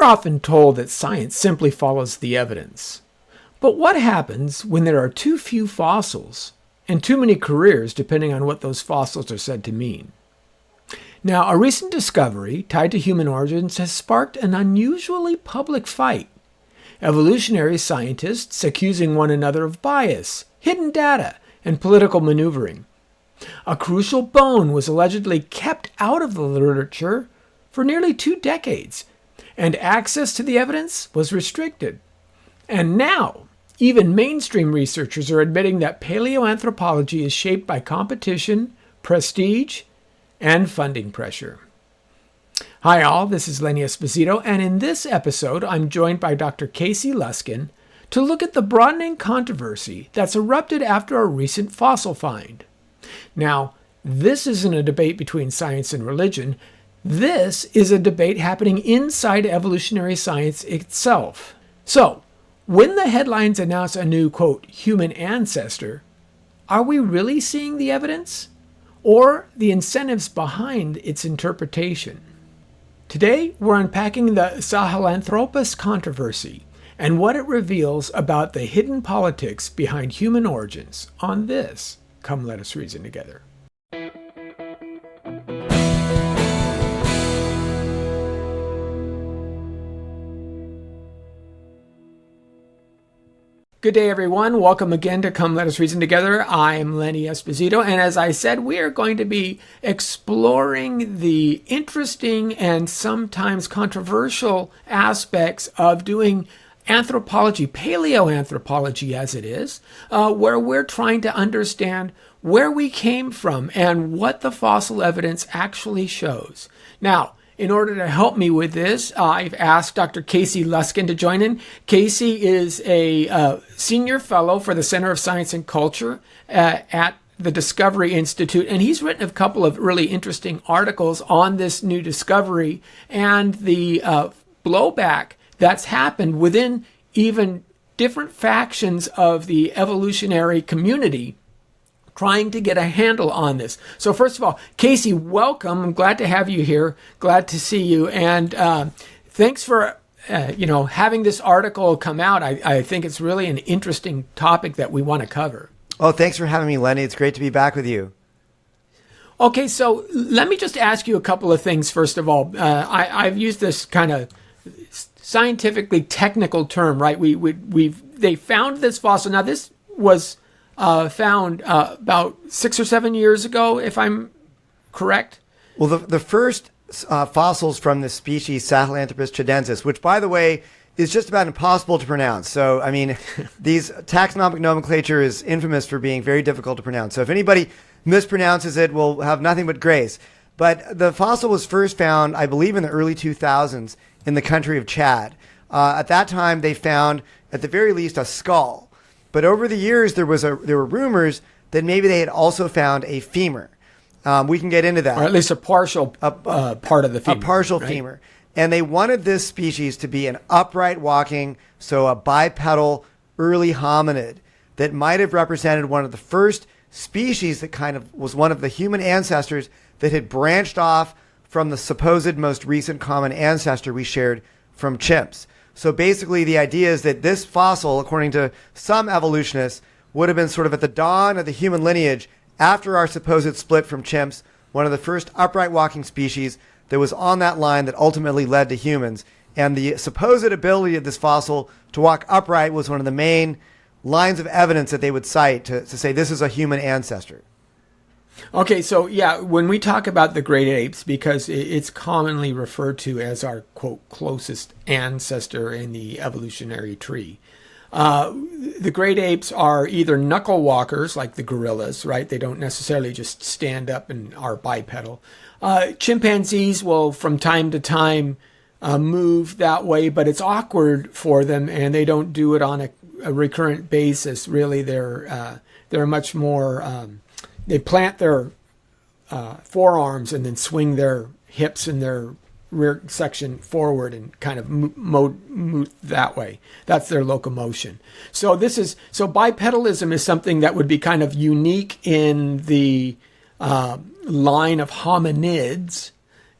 We're often told that science simply follows the evidence. But what happens when there are too few fossils and too many careers depending on what those fossils are said to mean? Now, a recent discovery tied to human origins has sparked an unusually public fight. Evolutionary scientists accusing one another of bias, hidden data, and political maneuvering. A crucial bone was allegedly kept out of the literature for nearly 2 decades, and access to the evidence was restricted. And now, even mainstream researchers are admitting that paleoanthropology is shaped by competition, prestige, and funding pressure. Hi all, this is Lenny Esposito, and in this episode I'm joined by Dr. Casey Luskin to look at the broadening controversy that's erupted after a recent fossil find. Now, this isn't a debate between science and religion. This is a debate happening inside evolutionary science itself. So, when the headlines announce a new, quote, human ancestor, are we really seeing the evidence or the incentives behind its interpretation? Today, we're unpacking the Sahelanthropus controversy and what it reveals about the hidden politics behind human origins on this. Come let us reason together. Good day, everyone. Welcome again to Come Let Us Reason Together. I'm Lenny Esposito, and as I said, we are going to be exploring the interesting and sometimes controversial aspects of doing anthropology, paleoanthropology as it is, where we're trying to understand where we came from and what the fossil evidence actually shows. Now, in order to help me with this, I've asked Dr. Casey Luskin to join in. Casey is a senior fellow for the Center of Science and Culture at the Discovery Institute, and he's written a couple of really interesting articles on this new discovery and the blowback that's happened within even different factions of the evolutionary community trying to get a handle on this. So first of all, Casey, welcome. I'm glad to have you here. Glad to see you. And thanks for having this article come out. I think it's really an interesting topic that we want to cover. Oh, thanks for having me, Lenny. It's great to be back with you. Okay, so let me just ask you a couple of things. First of all, I've used this kind of scientifically technical term, right? They found this fossil. Now, this was found about 6 or 7 years ago, if I'm correct. Well, the first fossils from the species Sahelanthropus tchadensis, which, by the way, is just about impossible to pronounce. So, I mean, these taxonomic nomenclature is infamous for being very difficult to pronounce. So if anybody mispronounces it, we'll have nothing but grace. But the fossil was first found, I believe, in the early 2000s in the country of Chad. At that time, they found, at the very least, a skull. But over the years, there were rumors that maybe they had also found a femur. We can get into that. Or at least a partial part of the femur. A partial right? femur. And they wanted this species to be an upright walking, so a bipedal early hominid that might have represented one of the first species that kind of was one of the human ancestors that had branched off from the supposed most recent common ancestor we shared from chimps. So basically, the idea is that this fossil, according to some evolutionists, would have been sort of at the dawn of the human lineage after our supposed split from chimps, one of the first upright walking species that was on that line that ultimately led to humans. And the supposed ability of this fossil to walk upright was one of the main lines of evidence that they would cite to say this is a human ancestor. Okay, so yeah, when we talk about the great apes, because it's commonly referred to as our, quote, closest ancestor in the evolutionary tree, the great apes are either knuckle walkers, like the gorillas, right? They don't necessarily just stand up and are bipedal. Chimpanzees will, from time to time, move that way, but it's awkward for them, and they don't do it on a recurrent basis. Really, they're much more... They plant their forearms and then swing their hips and their rear section forward and kind of move that way. That's their locomotion. So bipedalism is something that would be kind of unique in the line of hominids,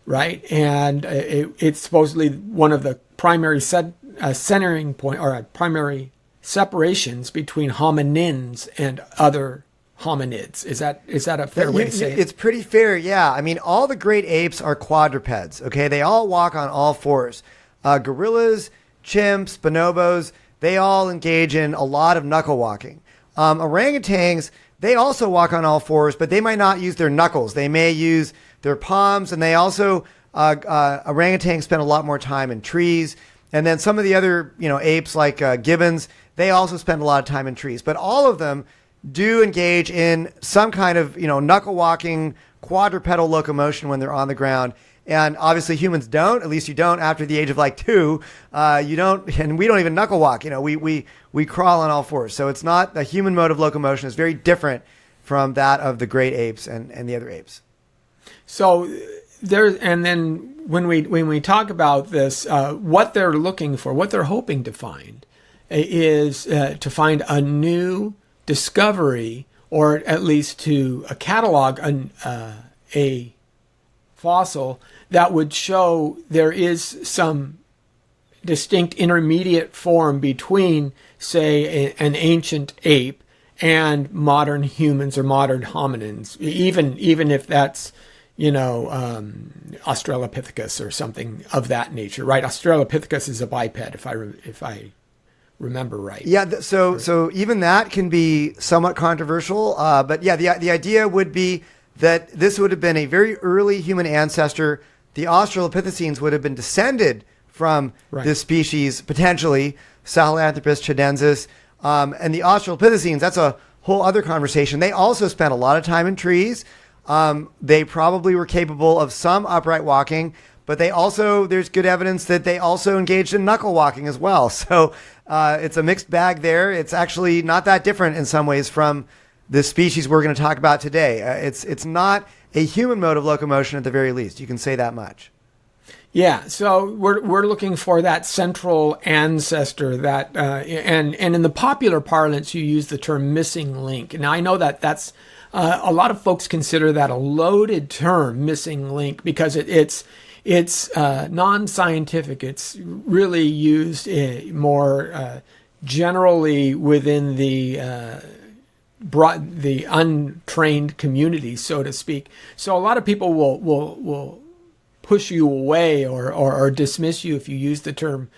right? And it's supposedly one of the primary centering point or primary separations between hominins and other hominids. Is that a fair way to say it? It's pretty fair, yeah. I mean, all the great apes are quadrupeds, okay? They all walk on all fours. Gorillas, chimps, bonobos, they all engage in a lot of knuckle walking. Orangutans, they also walk on all fours, but they might not use their knuckles. They may use their palms, and they also, orangutans spend a lot more time in trees. And then some of the other, apes like gibbons, they also spend a lot of time in trees. But all of them do engage in some kind of, knuckle walking, quadrupedal locomotion when they're on the ground. And obviously humans don't, at least you don't after the age of like 2. You don't, and we don't even knuckle walk. We crawl on all fours. So it's not a human mode of locomotion. It's very different from that of the great apes and the other apes. So and then when we talk about this, what they're looking for, what they're hoping to find is to find a new discovery, or at least to catalog a fossil that would show there is some distinct intermediate form between, say, an ancient ape and modern humans or modern hominins, even if that's Australopithecus or something of that nature, right? Australopithecus is a biped, if I remember right. Yeah, so even that can be somewhat controversial. But yeah, the idea would be that this would have been a very early human ancestor. The Australopithecines would have been descended from this species, potentially, Sahelanthropus, tchadensis. And the Australopithecines, that's a whole other conversation. They also spent a lot of time in trees. They probably were capable of some upright walking, but there's good evidence that they also engaged in knuckle walking as well. So it's a mixed bag there. It's actually not that different in some ways from the species we're going to talk about today. It's not a human mode of locomotion at the very least. You can say that much. Yeah, so we're looking for that central ancestor that, and in the popular parlance, you use the term missing link. Now, I know that's a lot of folks consider that a loaded term, missing link, because it's non-scientific. It's really used more generally within the untrained community, so to speak. So a lot of people will push you away or dismiss you if you use the term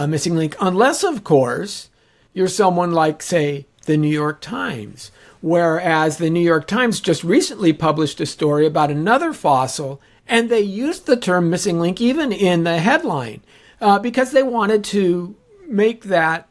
missing link, unless, of course, you're someone like, say, the New York Times, whereas the New York Times just recently published a story about another fossil, and they used the term missing link even in the headline because they wanted to make that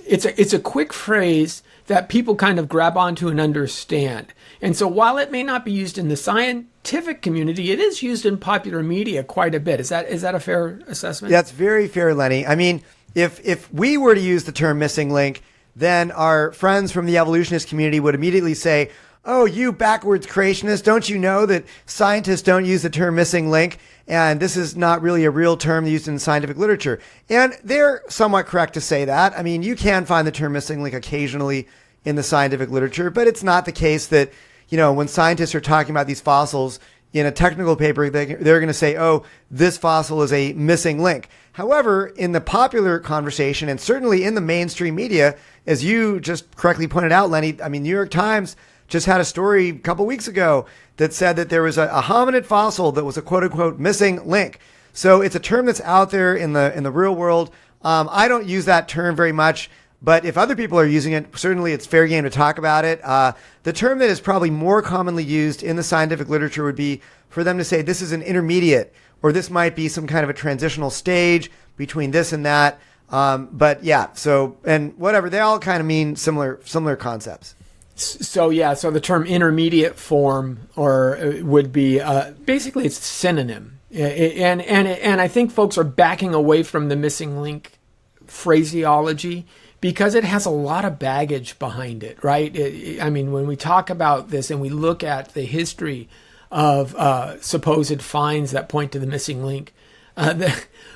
it's a quick phrase that people kind of grab onto and understand. And so while it may not be used in the scientific community, it is used in popular media quite a bit. Is that a fair assessment? That's very fair, Lenny. I mean, if we were to use the term missing link, then our friends from the evolutionist community would immediately say, oh, you backwards creationists, don't you know that scientists don't use the term missing link? And this is not really a real term used in scientific literature. And they're somewhat correct to say that. I mean, you can find the term missing link occasionally in the scientific literature, but it's not the case that, when scientists are talking about these fossils in a technical paper, they're going to say, oh, this fossil is a missing link. However, in the popular conversation, and certainly in the mainstream media, as you just correctly pointed out, Lenny, I mean, New York Times just had a story a couple weeks ago that said that there was a hominid fossil that was a quote unquote missing link. So it's a term that's out there in the real world. I don't use that term very much, but if other people are using it, certainly it's fair game to talk about it. The term that is probably more commonly used in the scientific literature would be for them to say this is an intermediate, or this might be some kind of a transitional stage between this and that. But yeah, so, and whatever, they all kind of mean similar concepts. So the term intermediate form would be basically it's a synonym, and I think folks are backing away from the missing link phraseology because it has a lot of baggage behind it, right? I mean, when we talk about this and we look at the history of supposed finds that point to the missing link,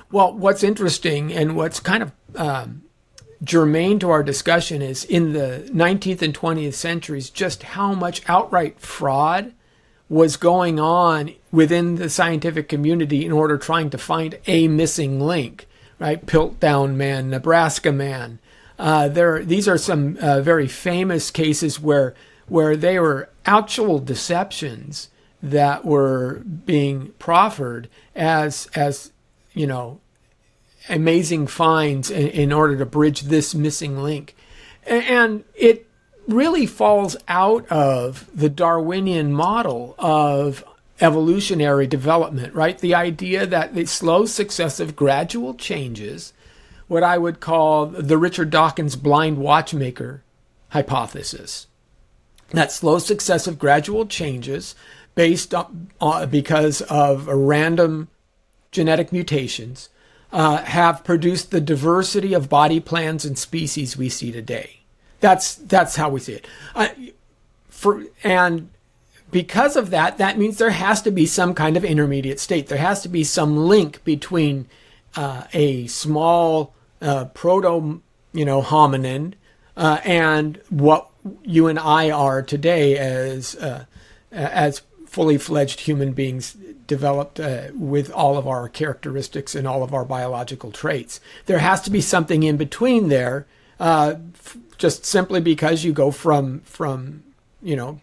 what's interesting and what's kind of germane to our discussion is in the 19th and 20th centuries, just how much outright fraud was going on within the scientific community in order trying to find a missing link, right? Piltdown man, Nebraska man. These are some very famous cases where they were actual deceptions that were being proffered as amazing finds in order to bridge this missing link. And it really falls out of the Darwinian model of evolutionary development, right? The idea that the slow, successive, gradual changes, what I would call the Richard Dawkins blind watchmaker hypothesis. That slow, successive, gradual changes based on because of random genetic mutations have produced the diversity of body plans and species we see today. That's how we see it. And because of that, that means there has to be some kind of intermediate state. There has to be some link between a small proto, hominin and what you and I are today as fully fledged human beings developed with all of our characteristics and all of our biological traits. There has to be something in between there, just simply because you go from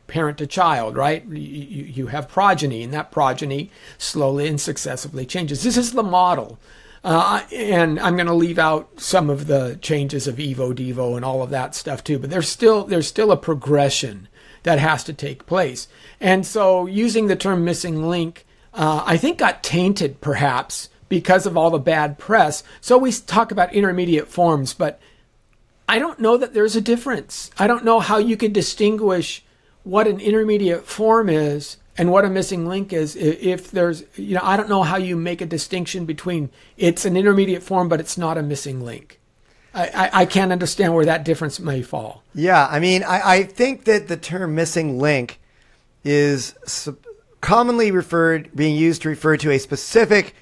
parent to child, right? You have progeny, and that progeny slowly and successively changes. This is the model. And I'm going to leave out some of the changes of Evo, Devo, and all of that stuff too. But there's still a progression that has to take place. And so using the term missing link, I think got tainted perhaps because of all the bad press. So we talk about intermediate forms, but I don't know that there's a difference. I don't know how you could distinguish what an intermediate form is and what a missing link is. If there's, I don't know how you make a distinction between it's an intermediate form, but it's not a missing link. I can't understand where that difference may fall. Yeah, I mean, I think that the term missing link is commonly being used to refer to a specific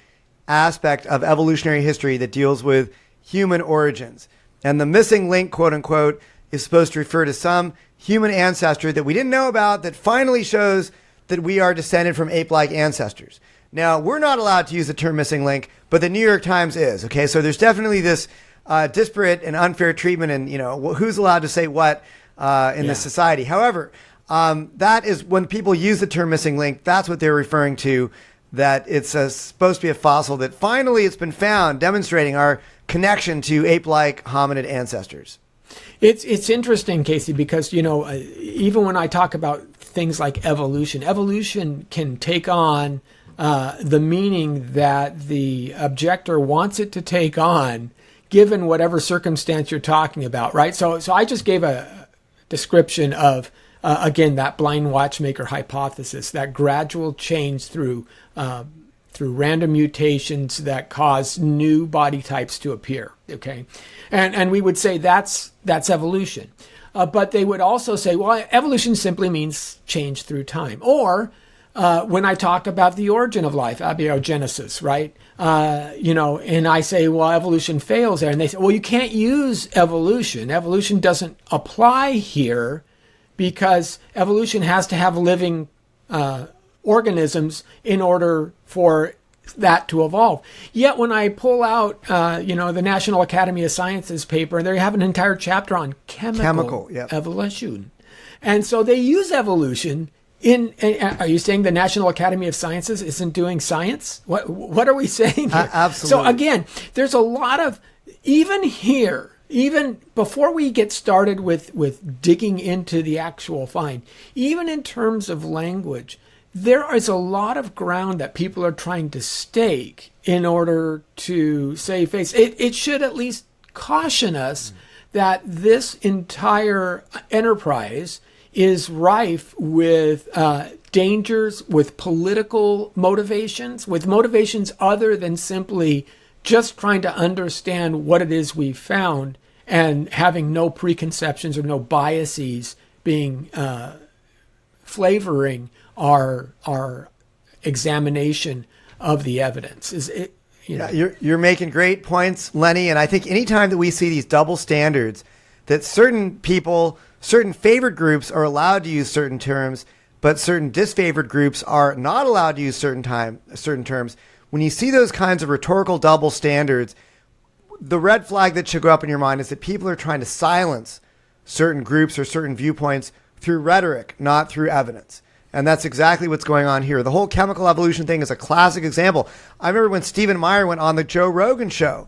aspect of evolutionary history that deals with human origins. And the missing link, quote unquote, is supposed to refer to some human ancestor that we didn't know about that finally shows that we are descended from ape-like ancestors. Now, we're not allowed to use the term missing link, but the New York Times is. Okay, so there's definitely this disparate and unfair treatment, and who's allowed to say what in this society. However, that is when people use the term missing link, that's what they're referring to, that it's supposed to be a fossil that finally it's been found demonstrating our connection to ape-like hominid ancestors. It's interesting, Casey, because even when I talk about things like evolution can take on the meaning that the objector wants it to take on, given whatever circumstance you're talking about, right? So I just gave a description of again that blind watchmaker hypothesis, that gradual change through random mutations that cause new body types to appear. Okay, and we would say that's evolution, but they would also say, well, evolution simply means change through time. Or when I talk about the origin of life, abiogenesis, right? And I say, well, evolution fails there, and they say, well, you can't use evolution. Evolution doesn't apply here because evolution has to have living organisms in order for that to evolve. Yet when I pull out, the National Academy of Sciences paper, they have an entire chapter on chemical evolution. And so they use evolution are you saying the National Academy of Sciences isn't doing science? What are we saying here? Absolutely. So again, there's a lot of, even before we get started with digging into the actual find, even in terms of language, there is a lot of ground that people are trying to stake in order to save face. It should at least caution us that this entire enterprise is rife with dangers, with political motivations, with motivations other than simply just trying to understand what it is we've found and having no preconceptions or no biases being flavoring our examination of the evidence. You're making great points, Lenny, and I think anytime that we see these double standards, that certain people, certain favored groups are allowed to use certain terms, but certain disfavored groups are not allowed to use certain terms. When you see those kinds of rhetorical double standards, the red flag that should go up in your mind is that people are trying to silence certain groups or certain viewpoints through rhetoric, not through evidence. And that's exactly what's going on here. The whole chemical evolution thing is a classic example. I remember when Stephen Meyer went on the Joe Rogan show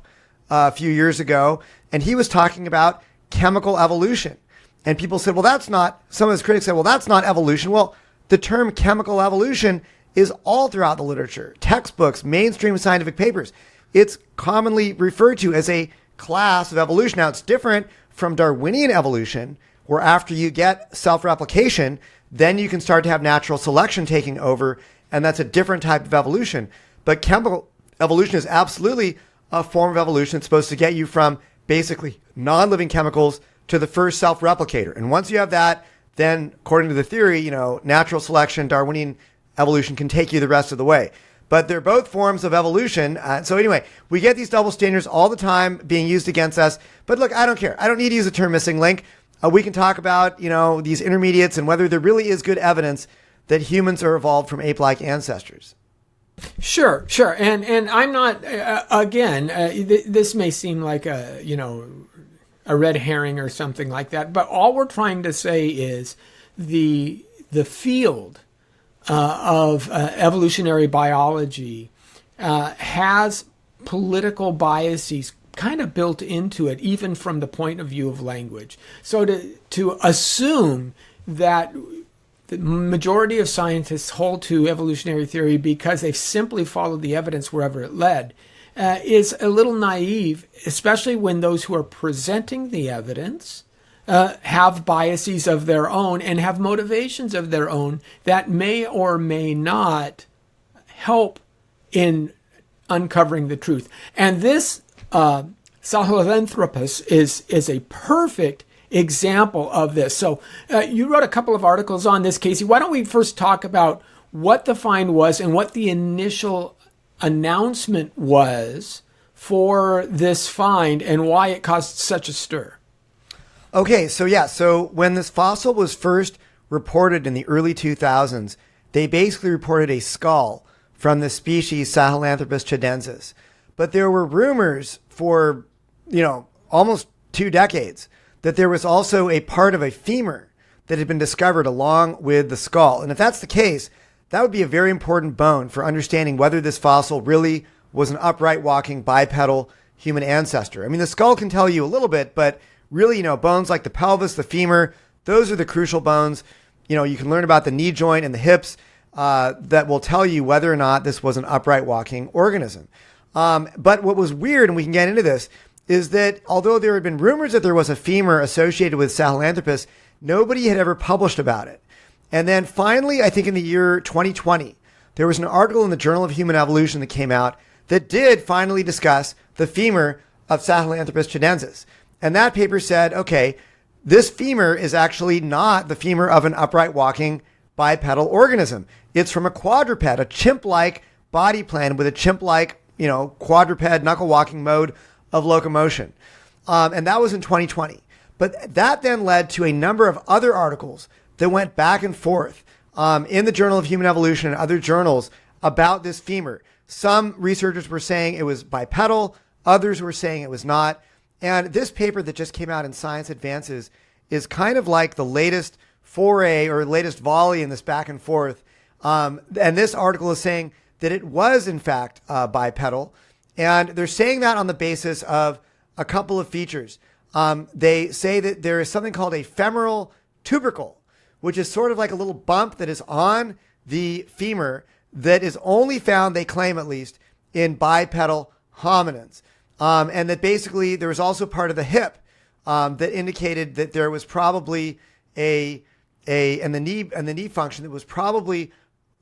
a few years ago, and he was talking about chemical evolution. And people said, well, that's not, some of his critics said, well, that's not evolution. Well, the term chemical evolution is all throughout the literature, textbooks, mainstream scientific papers. It's commonly referred to as a class of evolution. Now, it's different from Darwinian evolution, where after you get self-replication, then you can start to have natural selection taking over, and that's a different type of evolution. But chemical evolution is absolutely a form of evolution. It's supposed to get you from basically non-living chemicals to the first self-replicator. And once you have that, then according to the theory, you know, natural selection, Darwinian evolution can take you the rest of the way. But they're both forms of evolution. So anyway, we get these double standards all the time being used against us. But look, I don't care. I don't need to use the term missing link. We can talk about, you know, these intermediates and whether there really is good evidence that humans are evolved from ape-like ancestors. Sure. And I'm not, this may seem like a red herring or something like that, but all we're trying to say is the field of evolutionary biology has political biases kind of built into it, even from the point of view of language. So to assume that the majority of scientists hold to evolutionary theory because they simply followed the evidence wherever it led is a little naive, especially when those who are presenting the evidence have biases of their own and have motivations of their own that may or may not help in uncovering the truth. And this Sahelanthropus is a perfect example of this. So you wrote a couple of articles on this, Casey. Why don't we first talk about what the find was and what the initial announcement was for this find and why it caused such a stir? Okay, so when this fossil was first reported in the early 2000s, they basically reported a skull from the species Sahelanthropus tchadensis. But there were rumors for, almost 2 decades that there was also a part of a femur that had been discovered along with the skull. And if that's the case, that would be a very important bone for understanding whether this fossil really was an upright walking bipedal human ancestor. I mean, the skull can tell you a little bit, but really, bones like the pelvis, the femur, those are the crucial bones. You can learn about the knee joint and the hips that will tell you whether or not this was an upright walking organism. But what was weird, and we can get into this, is that although there had been rumors that there was a femur associated with Sahelanthropus, nobody had ever published about it. And then finally, I think in the year 2020, there was an article in the Journal of Human Evolution that came out that did finally discuss the femur of Sahelanthropus tchadensis. And that paper said, okay, this femur is actually not the femur of an upright walking bipedal organism. It's from a quadruped, a chimp-like body plan with a chimp-like, quadruped knuckle walking mode of locomotion. And that was in 2020. But that then led to a number of other articles that went back and forth in the Journal of Human Evolution and other journals about this femur. Some researchers were saying it was bipedal. Others were saying it was not. And this paper that just came out in Science Advances is kind of like the latest foray or latest volley in this back and forth. And this article is saying that it was, in fact, bipedal. And they're saying that on the basis of a couple of features. They say that there is something called a femoral tubercle, which is sort of like a little bump that is on the femur that is only found, they claim at least, in bipedal hominins. And that basically there was also part of the hip that indicated that there was probably and the knee function that was probably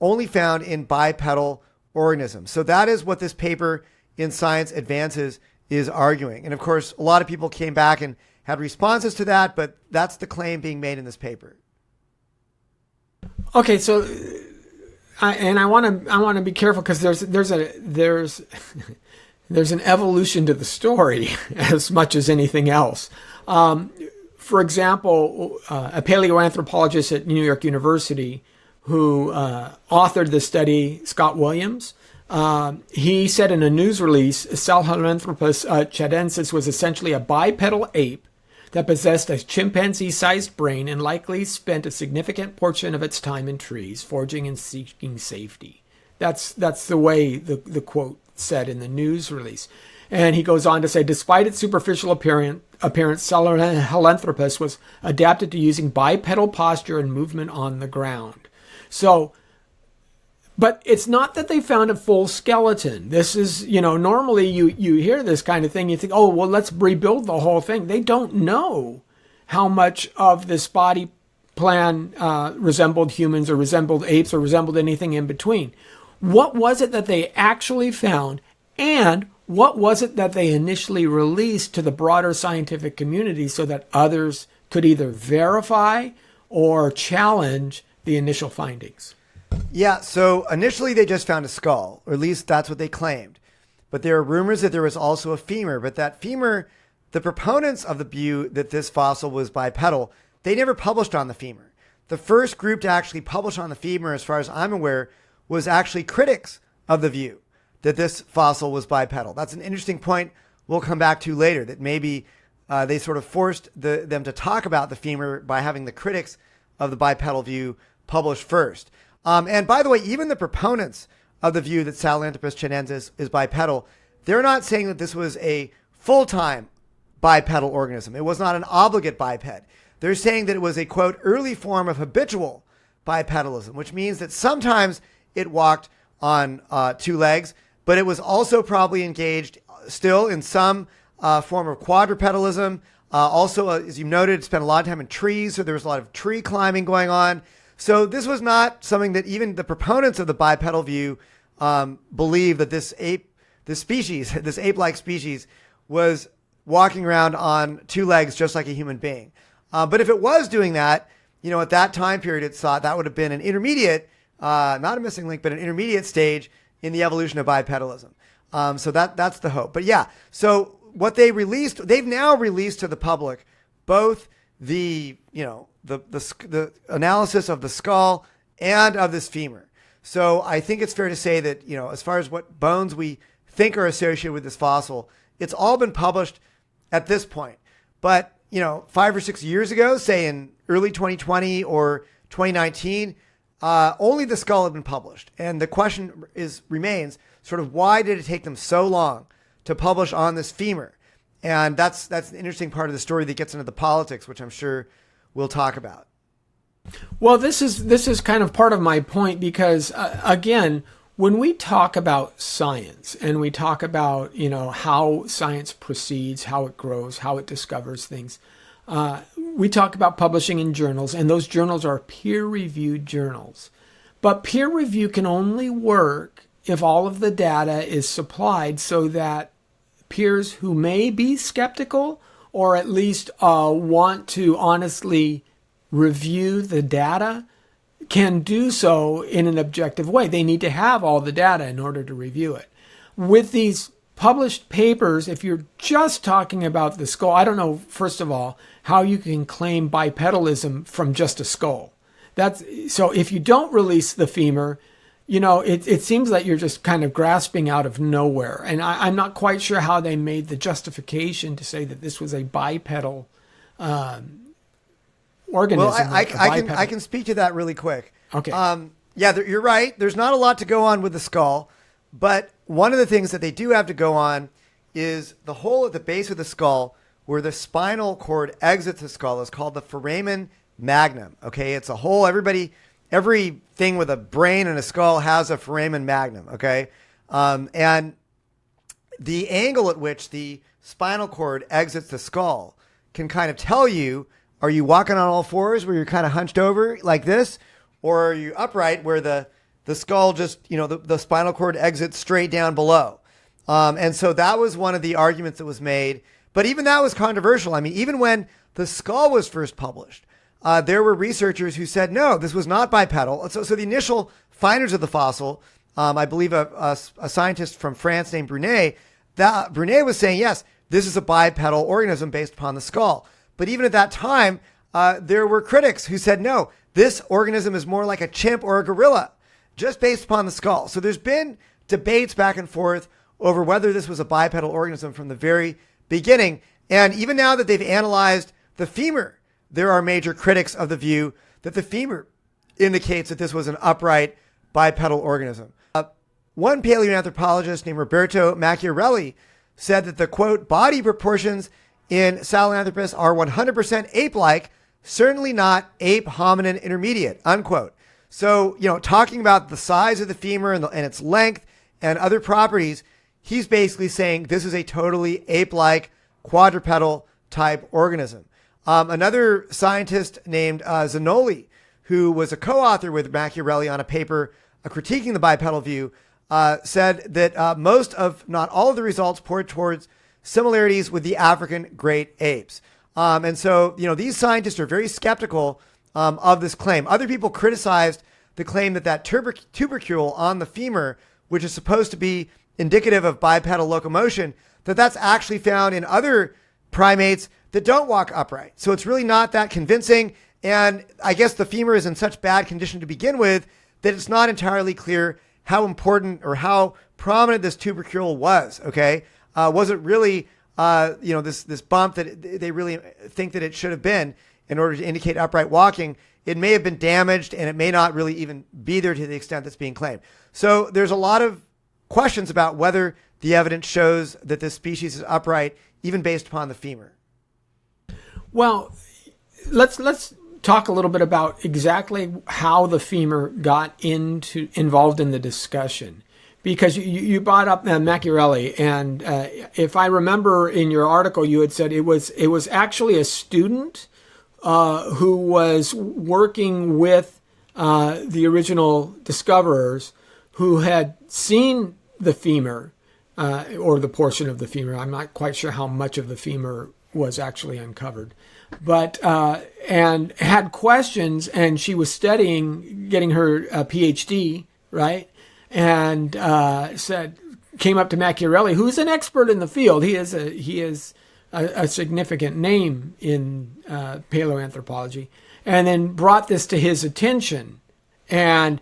only found in bipedal organisms. So that is what this paper in Science Advances is arguing. And of course, a lot of people came back and had responses to that, but that's the claim being made in this paper. Okay, so I want to be careful because there's an evolution to the story as much as anything else. For example, a paleoanthropologist at New York University who authored the study, Scott Williams, He said in a news release, Sahelanthropus tchadensis was essentially a bipedal ape that possessed a chimpanzee-sized brain and likely spent a significant portion of its time in trees, foraging and seeking safety. That's the way the quote said in the news release. And he goes on to say, despite its superficial appearance, Sahelanthropus was adapted to using bipedal posture and movement on the ground. So, but it's not that they found a full skeleton. This is, normally you hear this kind of thing, you think, oh, well, let's rebuild the whole thing. They don't know how much of this body plan resembled humans or resembled apes or resembled anything in between. What was it that they actually found, and what was it that they initially released to the broader scientific community so that others could either verify or challenge the initial findings? Yeah, so initially they just found a skull, or at least that's what they claimed. But there are rumors that there was also a femur, but that femur, the proponents of the view that this fossil was bipedal, they never published on the femur. The first group to actually publish on the femur, as far as I'm aware, was actually critics of the view that this fossil was bipedal. That's an interesting point we'll come back to later, that maybe they sort of forced them to talk about the femur by having the critics of the bipedal view publish first. And by the way, even the proponents of the view that Sahelanthropus tchadensis is bipedal, they're not saying that this was a full-time bipedal organism. It was not an obligate biped. They're saying that it was a, quote, early form of habitual bipedalism, which means that sometimes it walked on two legs, but it was also probably engaged still in some form of quadrupedalism. Also, as you noted, it spent a lot of time in trees, so there was a lot of tree climbing going on. So this was not something that even the proponents of the bipedal view believe that this ape-like species was walking around on two legs just like a human being. But if it was doing that, at that time period, it's thought that would have been an intermediate, not a missing link, but an intermediate stage in the evolution of bipedalism. So that's the hope. But yeah, so what they've now released to the public both the analysis of the skull and of this femur. So I think it's fair to say that, as far as what bones we think are associated with this fossil, it's all been published at this point. But, 5 or 6 years ago, say in early 2020 or 2019, only the skull had been published. And the question remains sort of, why did it take them so long to publish on this femur? And that's an interesting part of the story that gets into the politics, which I'm sure we'll talk about. Well, this is kind of part of my point because, again, when we talk about science and we talk about, how science proceeds, how it grows, how it discovers things, we talk about publishing in journals, and those journals are peer-reviewed journals. But peer review can only work if all of the data is supplied so that peers who may be skeptical or at least want to honestly review the data can do so in an objective way. They need to have all the data in order to review it. With these published papers, if you're just talking about the skull, I don't know, first of all, how you can claim bipedalism from just a skull. So if you don't release the femur, it seems that you're just kind of grasping out of nowhere. And I'm not quite sure how they made the justification to say that this was a bipedal organism. Well, I can speak to that really quick. Okay. You're right. There's not a lot to go on with the skull, but one of the things that they do have to go on is the hole at the base of the skull where the spinal cord exits the skull is called the foramen magnum. Okay. It's a hole. Everything with a brain and a skull has a foramen magnum. Okay. And the angle at which the spinal cord exits the skull can kind of tell you, are you walking on all fours where you're kind of hunched over like this? Or are you upright where the skull just, the spinal cord exits straight down below? And so that was one of the arguments that was made. But even that was controversial. I mean, even when the skull was first published, there were researchers who said, no, this was not bipedal. So the initial finders of the fossil, I believe a scientist from France named Brunet was saying, yes, this is a bipedal organism based upon the skull. But even at that time, there were critics who said, no, this organism is more like a chimp or a gorilla, just based upon the skull. So there's been debates back and forth over whether this was a bipedal organism from the very beginning. And even now that they've analyzed the femur, there are major critics of the view that the femur indicates that this was an upright bipedal organism. One paleoanthropologist named Roberto Macchiarelli said that the, quote, body proportions in Sahelanthropus are 100% ape-like, certainly not ape hominin intermediate, unquote. So, talking about the size of the femur and its length and other properties, he's basically saying this is a totally ape-like quadrupedal type organism. Another scientist named Zanoli, who was a co-author with Macchiarelli on a paper critiquing the bipedal view, said that most of, not all of the results point towards similarities with the African great apes. And so, these scientists are very skeptical of this claim. Other people criticized the claim that tubercle on the femur, which is supposed to be indicative of bipedal locomotion, that's actually found in other primates that don't walk upright. So it's really not that convincing. And I guess the femur is in such bad condition to begin with that it's not entirely clear how important or how prominent this tubercle was. Okay. Was it really, this bump that they really think that it should have been in order to indicate upright walking? It may have been damaged and it may not really even be there to the extent that's being claimed. So there's a lot of questions about whether the evidence shows that this species is upright, even based upon the femur. Well, let's talk a little bit about exactly how the femur got involved in the discussion, because you brought up Macchiarelli, and if I remember in your article, you had said it was actually a student who was working with the original discoverers who had seen the femur or the portion of the femur. I'm not quite sure how much of the femur was actually uncovered, but and had questions, and she was studying, getting her PhD, right? And came up to Macchiarelli, who's an expert in the field. He is a significant name in paleoanthropology, and then brought this to his attention, and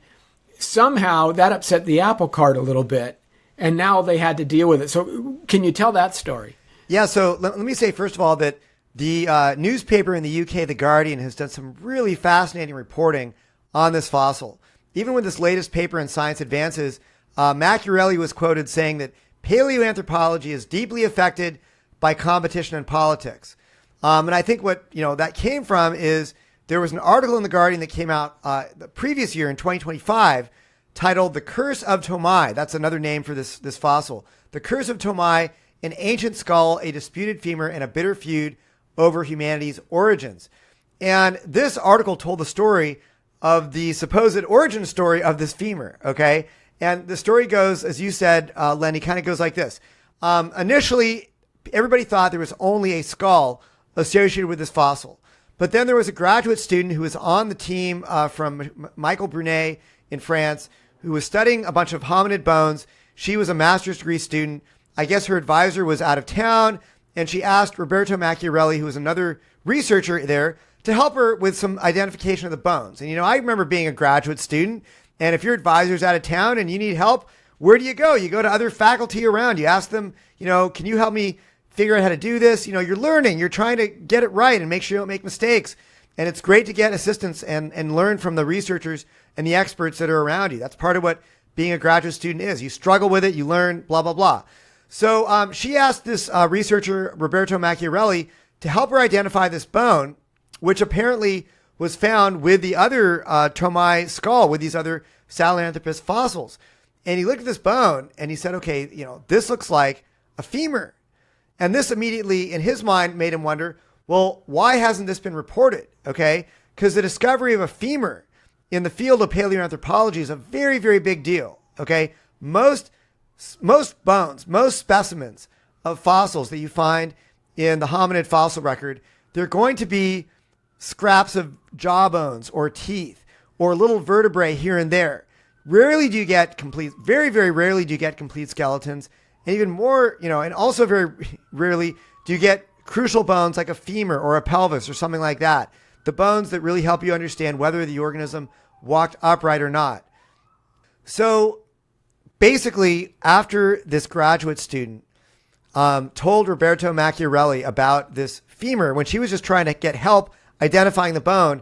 somehow that upset the apple cart a little bit, and now they had to deal with it. So can you tell that story? Yeah, so let me say, first of all, that the newspaper in the UK, The Guardian, has done some really fascinating reporting on this fossil. Even with this latest paper in Science Advances, Macchiarelli was quoted saying that paleoanthropology is deeply affected by competition and politics. And I think what that came from is there was an article in The Guardian that came out the previous year in 2025 titled "The Curse of Tomai." That's another name for this fossil. The Curse of Tomai, an ancient skull, a disputed femur, and a bitter feud over humanity's origins. And this article told the story of the supposed origin story of this femur, okay? And the story goes, as you said, Lenny, kind of goes like this. Initially, everybody thought there was only a skull associated with this fossil. But then there was a graduate student who was on the team from Michael Brunet in France, who was studying a bunch of hominid bones. She was a master's degree student. I guess her advisor was out of town, and she asked Roberto Macchiarelli, who was another researcher there, to help her with some identification of the bones. And, I remember being a graduate student, and if your advisor's out of town and you need help, where do you go? You go to other faculty around. You ask them, can you help me figure out how to do this? You're learning. You're trying to get it right and make sure you don't make mistakes. And it's great to get assistance and learn from the researchers and the experts that are around you. That's part of what being a graduate student is. You struggle with it, you learn, blah, blah, blah. So she asked this researcher, Roberto Macchiarelli, to help her identify this bone, which apparently was found with the other Tomai skull, with these other Sahelanthropus fossils. And he looked at this bone and he said, okay, this looks like a femur. And this immediately, in his mind, made him wonder, well, why hasn't this been reported? Okay, because the discovery of a femur in the field of paleoanthropology is a very, very big deal. Okay, most bones, most specimens of fossils that you find in the hominid fossil record, they're going to be scraps of jaw bones or teeth or little vertebrae here and there. Rarely do you get complete, very, very rarely do you get complete skeletons. And even more, and also very rarely do you get crucial bones like a femur or a pelvis or something like that. The bones that really help you understand whether the organism walked upright or not. So basically, after this graduate student told Roberto Macchiarelli about this femur, when she was just trying to get help identifying the bone,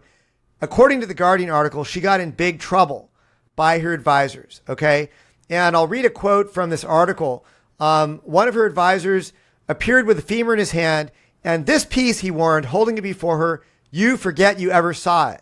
according to the Guardian article, she got in big trouble by her advisors. Okay. And I'll read a quote from this article. One of her advisors appeared with a femur in his hand, and this piece, he warned, holding it before her, you forget you ever saw it.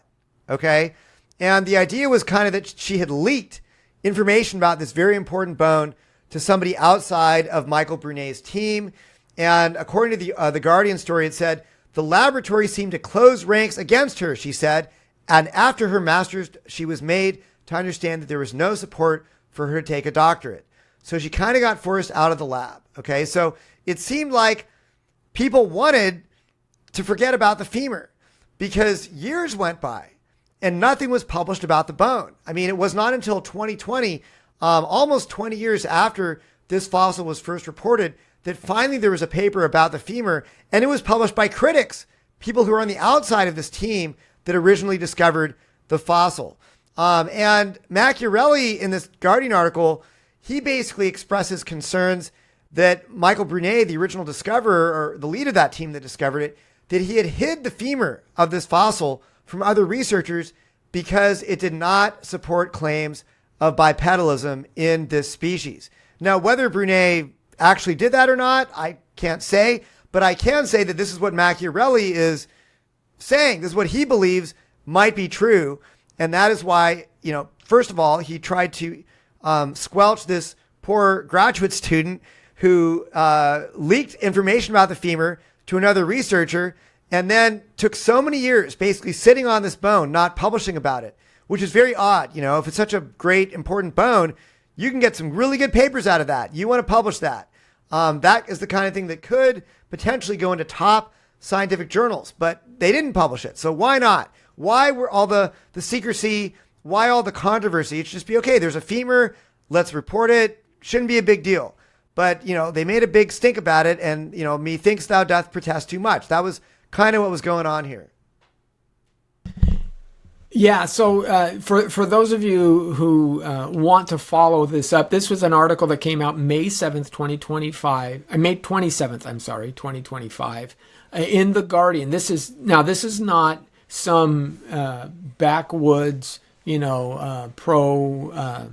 Okay. And the idea was kind of that she had leaked information about this very important bone to somebody outside of Michael Brunet's team. And according to the Guardian story, it said, the laboratory seemed to close ranks against her, she said. And after her master's, she was made to understand that there was no support for her to take a doctorate. So she kind of got forced out of the lab. Okay. So it seemed like people wanted to forget about the femur because years went by and nothing was published about the bone. I mean, it was not until 2020, almost 20 years after this fossil was first reported, that finally there was a paper about the femur, and it was published by critics, people who are on the outside of this team that originally discovered the fossil. And Macchiarelli, in this Guardian article, he basically expresses concerns that Michael Brunet, the original discoverer, or the lead of that team that discovered it, that he had hid the femur of this fossil from other researchers because it did not support claims of bipedalism in this species. Now, whether Brunet actually did that or not, I can't say, but I can say that this is what Macchiarelli is saying. This is what he believes might be true. And that is why, first of all, he tried to squelch this poor graduate student who leaked information about the femur to another researcher and then took so many years basically sitting on this bone, not publishing about it, which is very odd. If it's such a great, important bone, you can get some really good papers out of that. You want to publish that. That is the kind of thing that could potentially go into top scientific journals, but they didn't publish it. So why not? Why were all the secrecy? Why all the controversy? It should just be, okay, there's a femur. Let's report it. Shouldn't be a big deal. But, they made a big stink about it. And, methinks thou doth protest too much. That was kind of what was going on here. Yeah, so for those of you who want to follow this up, this was an article that came out May 7th, 2025. May 27th, 2025, in The Guardian. This is not some backwoods, pro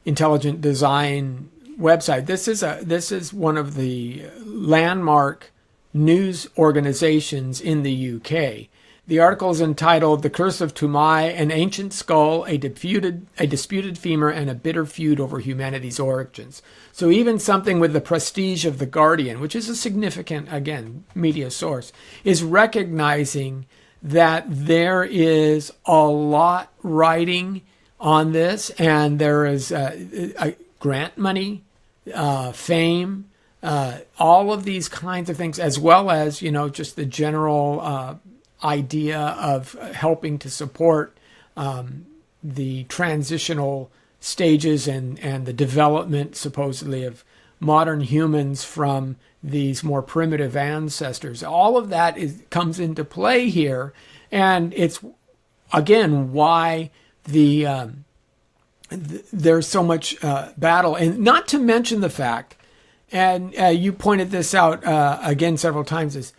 intelligent design website. This is one of the landmark news organizations in the UK. The article is entitled "The Curse of Toumai: An Ancient Skull, a Disputed Femur, and a Bitter Feud Over Humanity's Origins." So even something with the prestige of The Guardian, which is a significant, again, media source, is recognizing that there is a lot writing on this, and there is grant money, fame, all of these kinds of things, as well as, just the general idea of helping to support the transitional stages and the development, supposedly, of modern humans from these more primitive ancestors. All of that comes into play here, and it's, again, why there's so much battle. And not to mention the fact, and you pointed this out again several times, is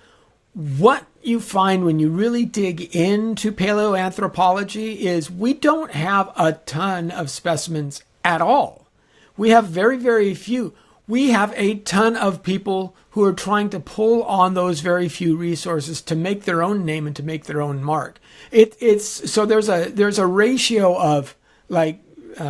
what you find when you really dig into paleoanthropology is we don't have a ton of specimens at all. We have very, very few. We have a ton of people who are trying to pull on those very few resources to make their own name and to make their own mark. So there's a ratio of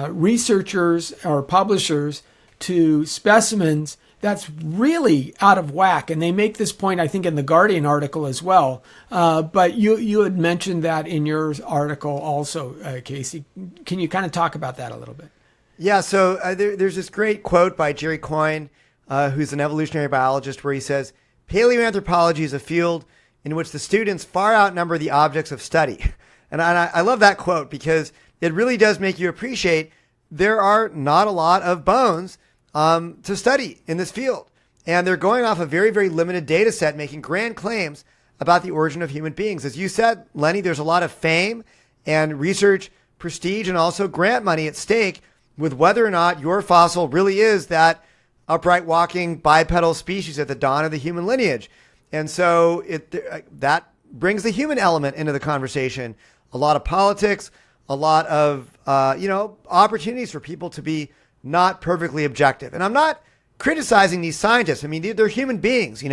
researchers or publishers to specimens that's really out of whack. And they make this point, I think, in the Guardian article as well. But you had mentioned that in your article also, Casey. Can you kind of talk about that a little bit? Yeah, so there's this great quote by Jerry Coyne, who's an evolutionary biologist, where he says, "Paleoanthropology is a field in which the students far outnumber the objects of study." And I love that quote because it really does make you appreciate there are not a lot of bones to study in this field. And they're going off a very, very limited data set, making grand claims about the origin of human beings. As you said, Lenny, there's a lot of fame and research prestige and also grant money at stake with whether or not your fossil really is that upright walking bipedal species at the dawn of the human lineage. And so that brings the human element into the conversation. A lot of politics, a lot of, opportunities for people to be not perfectly objective. And I'm not criticizing these scientists. I mean, they're human beings,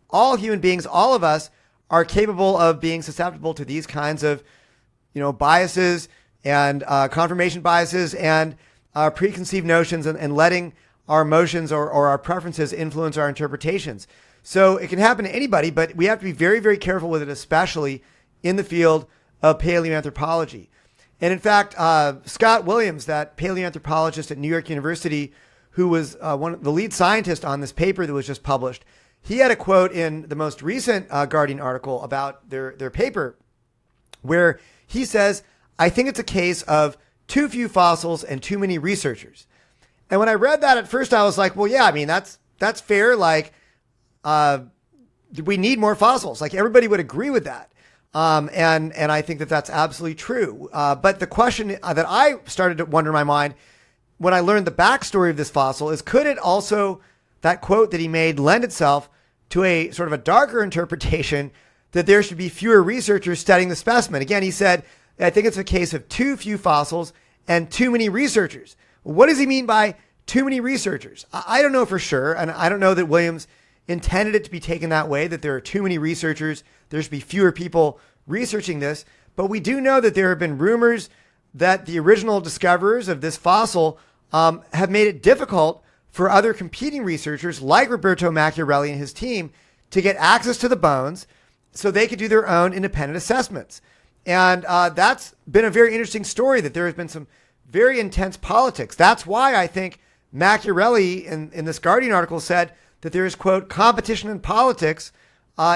all human beings, all of us are capable of being susceptible to these kinds of, biases and confirmation biases and preconceived notions and letting our emotions or our preferences influence our interpretations. So it can happen to anybody, but we have to be very, very careful with it, especially in the field of paleoanthropology. And in fact, Scott Williams, that paleoanthropologist at New York University, who was one of the lead scientists on this paper that was just published, he had a quote in the most recent Guardian article about their paper where he says, "I think it's a case of too few fossils and too many researchers." And when I read that at first, I was like, well, yeah, I mean, that's fair. Like, we need more fossils. Like, everybody would agree with that. And I think that that's absolutely true. But the question that I started to wonder in my mind when I learned the backstory of this fossil is, could it also, that quote that he made, lend itself to a sort of a darker interpretation that there should be fewer researchers studying the specimen? Again, he said, I think it's a case of too few fossils and too many researchers. What does he mean by too many researchers? I don't know for sure. And I don't know that Williams intended it to be taken that way, that there are too many researchers. There should be fewer people researching this. But we do know that there have been rumors that the original discoverers of this fossil have made it difficult for other competing researchers like Roberto Macchiarelli and his team to get access to the bones so they could do their own independent assessments. And that's been a very interesting story, that there has been some very intense politics. That's why I think Macchiarelli in this Guardian article said that there is, quote, competition in politics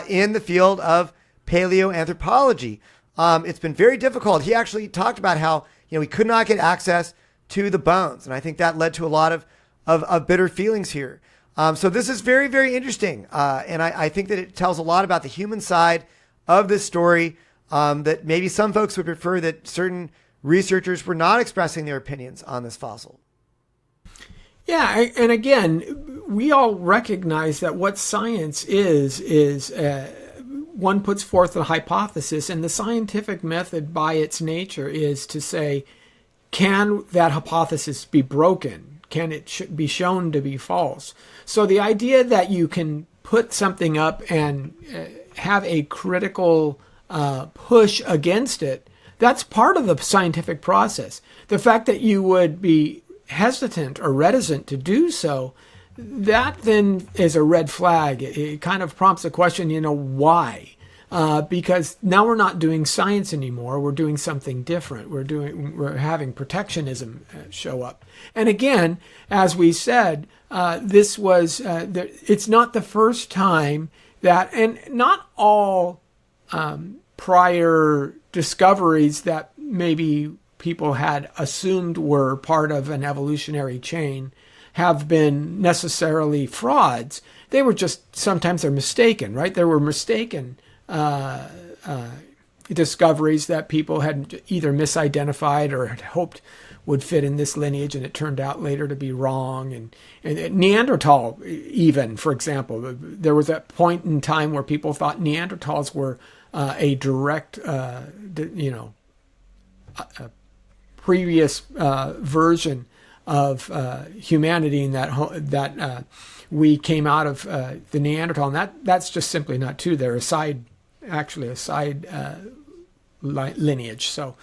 in the field of paleoanthropology. It's been very difficult. He actually talked about how, he could not get access to the bones. And I think that led to a lot of bitter feelings here. So this is very, very interesting. And I think that it tells a lot about the human side of this story, that maybe some folks would prefer that certain researchers were not expressing their opinions on this fossil. Yeah, and again, we all recognize that what science is one puts forth a hypothesis, and the scientific method by its nature is to say, can that hypothesis be broken? Can it be shown to be false? So the idea that you can put something up and have a critical push against it, that's part of the scientific process. The fact that you would be hesitant or reticent to do so, that then is a red flag. It kind of prompts the question, why? Because now we're not doing science anymore. We're doing something different. We're having protectionism show up. And again, as we said, this was it's not the first time that, and not all prior discoveries that maybe people had assumed were part of an evolutionary chain have been necessarily frauds. They were just, sometimes they're mistaken, right? There were mistaken discoveries that people had either misidentified or had hoped would fit in this lineage, and it turned out later to be wrong. And Neanderthal, even, for example, there was a point in time where people thought Neanderthals were a direct, a previous version of humanity, and that we came out of the Neanderthal, and that's just simply not true. They're a side lineage. So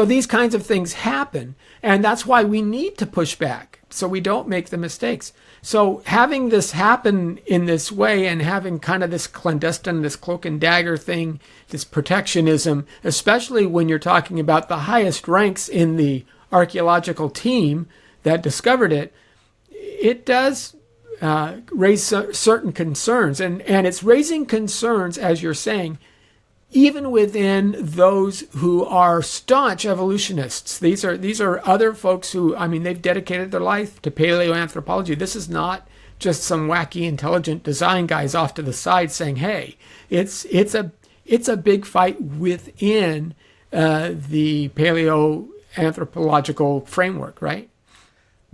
these kinds of things happen, and that's why we need to push back so we don't make the mistakes. So having this happen in this way, and having kind of this clandestine, this cloak and dagger thing, this protectionism, especially when you're talking about the highest ranks in the archaeological team that discovered it, it does raise certain concerns. And it's raising concerns, as you're saying, even within those who are staunch evolutionists. These are other folks who, they've dedicated their life to paleoanthropology. This is not just some wacky, intelligent design guys off to the side saying, hey, it's a big fight within the paleoanthropological framework, right?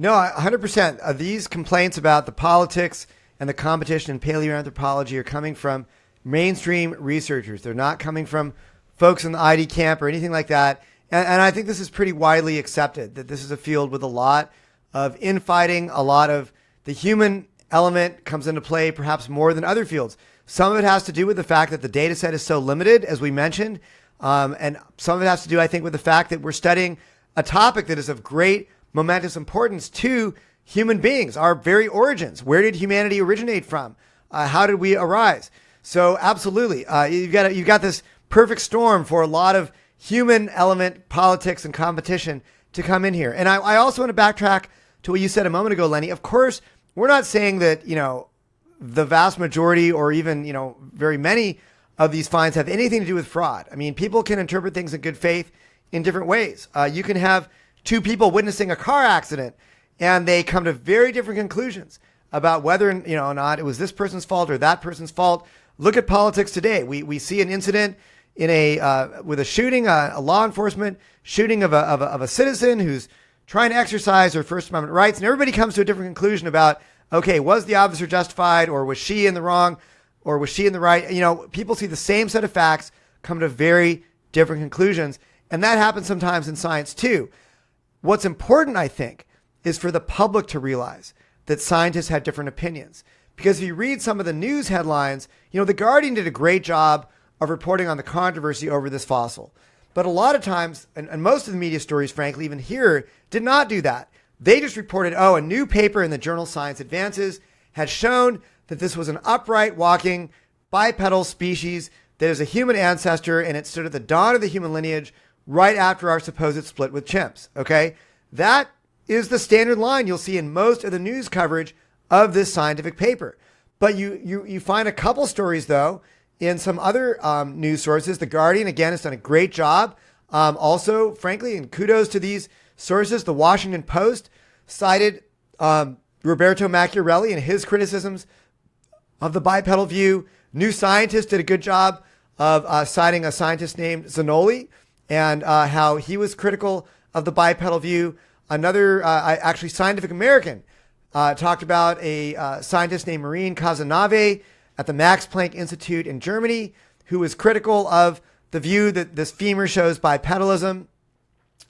No, 100%. These complaints about the politics and the competition in paleoanthropology are coming from mainstream researchers. They're not coming from folks in the ID camp or anything like that. And I think this is pretty widely accepted, that this is a field with a lot of infighting, a lot of the human element comes into play perhaps more than other fields. Some of it has to do with the fact that the data set is so limited, as we mentioned. And some of it has to do, I think, with the fact that we're studying a topic that is of great momentous importance to human beings, our very origins. Where did humanity originate from? How did we arise? So absolutely, you've got this perfect storm for a lot of human element, politics, and competition to come in here. And I also want to backtrack to what you said a moment ago, Lenny. Of course, we're not saying that, the vast majority or even, very many of these finds have anything to do with fraud. I mean, people can interpret things in good faith in different ways. You can have two people witnessing a car accident and they come to very different conclusions about whether or not it was this person's fault or that person's fault. Look at politics today. We see an incident in with a shooting, a law enforcement shooting of a citizen who's trying to exercise her First Amendment rights, and everybody comes to a different conclusion about, okay, was the officer justified, or was she in the wrong, or was she in the right? People see the same set of facts, come to very different conclusions, and that happens sometimes in science too. What's important, I think, is for the public to realize that scientists have different opinions. Because if you read some of the news headlines, The Guardian did a great job of reporting on the controversy over this fossil. But a lot of times, and most of the media stories, frankly, even here, did not do that. They just reported, a new paper in the journal Science Advances had shown that this was an upright walking bipedal species that is a human ancestor, and it stood at the dawn of the human lineage right after our supposed split with chimps. Okay? That is the standard line you'll see in most of the news coverage of this scientific paper. But you find a couple stories, though, in some other news sources. The Guardian, again, has done a great job. Also, frankly, and kudos to these sources, the Washington Post cited Roberto Macchiarelli and his criticisms of the bipedal view. New Scientist did a good job of citing a scientist named Zanoli and how he was critical of the bipedal view. Another, actually, Scientific American talked about a scientist named Marine Cazenave at the Max Planck Institute in Germany, who was critical of the view that this femur shows bipedalism.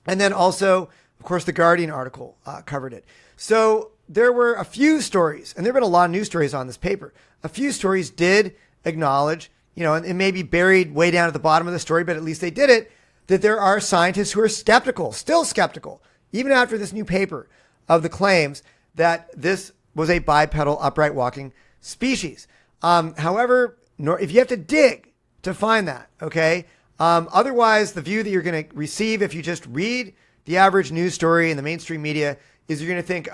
And then also, of course, the Guardian article covered it. So there were a few stories, and there have been a lot of news stories on this paper. A few stories did acknowledge, and it may be buried way down at the bottom of the story, but at least they did it, that there are scientists who are skeptical, still skeptical, even after this new paper, of the claims that this was a bipedal upright walking species. However, if you have to dig to find that, okay? Otherwise, the view that you're going to receive if you just read the average news story in the mainstream media is you're going to think,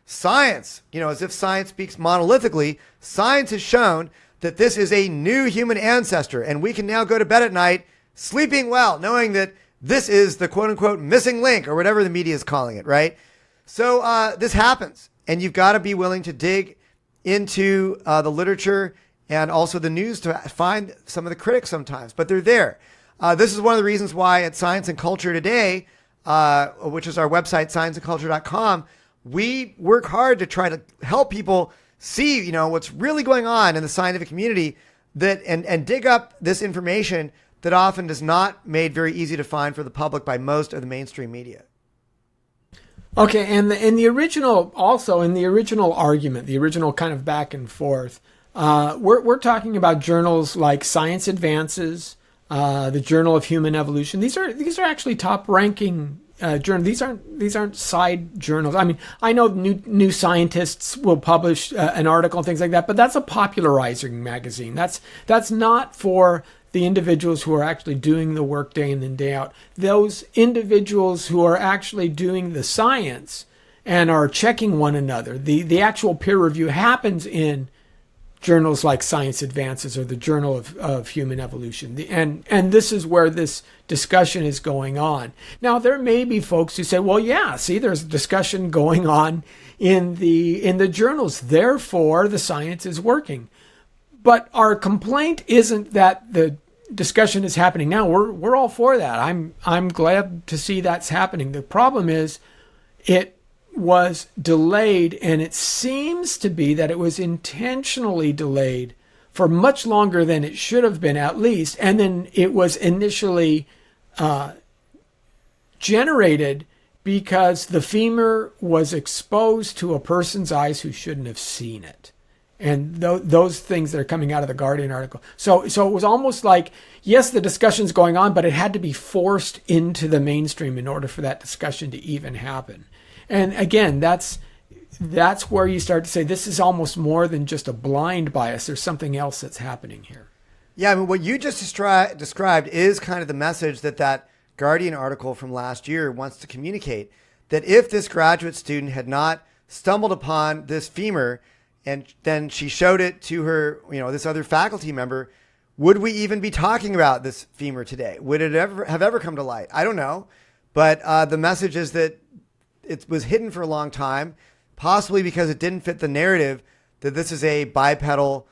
science, as if science speaks monolithically. Science has shown that this is a new human ancestor, and we can now go to bed at night sleeping well, knowing that this is the quote unquote missing link, or whatever the media is calling it, right? So this happens, and you've got to be willing to dig into the literature and also the news to find some of the critics sometimes, but they're there. This is one of the reasons why at Science and Culture Today, which is our website, scienceandculture.com, we work hard to try to help people see, what's really going on in the scientific community and dig up this information that often is not made very easy to find for the public by most of the mainstream media. Okay, and in the original argument, the original kind of back and forth, we're talking about journals like Science Advances, the Journal of Human Evolution. These are actually top-ranking journals. These aren't side journals. I mean, I know new scientists will publish an article and things like that, but that's a popularizing magazine. That's not for the individuals who are actually doing the work day in and day out. Those individuals who are actually doing the science and are checking one another. The actual peer review happens in journals like Science Advances or the Journal of Human Evolution. And this is where this discussion is going on. Now, there may be folks who say, well, yeah, see, there's a discussion going on in the journals. Therefore, the science is working. But our complaint isn't that the discussion is happening now. We're all for that. I'm glad to see that's happening. The problem is was delayed, and it seems to be that it was intentionally delayed for much longer than it should have been, at least. And then it was initially generated because the femur was exposed to a person's eyes who shouldn't have seen it. And those things that are coming out of the Guardian article. So it was almost like, yes, the discussion's going on, but it had to be forced into the mainstream in order for that discussion to even happen. And again, that's where you start to say this is almost more than just a blind bias. There's something else that's happening here. Yeah, I mean, what you just described is kind of the message that Guardian article from last year wants to communicate, that if this graduate student had not stumbled upon this femur and then she showed it to her, this other faculty member, would we even be talking about this femur today? Would it ever come to light? I don't know. But the message is that it was hidden for a long time, possibly because it didn't fit the narrative that this is a bipedal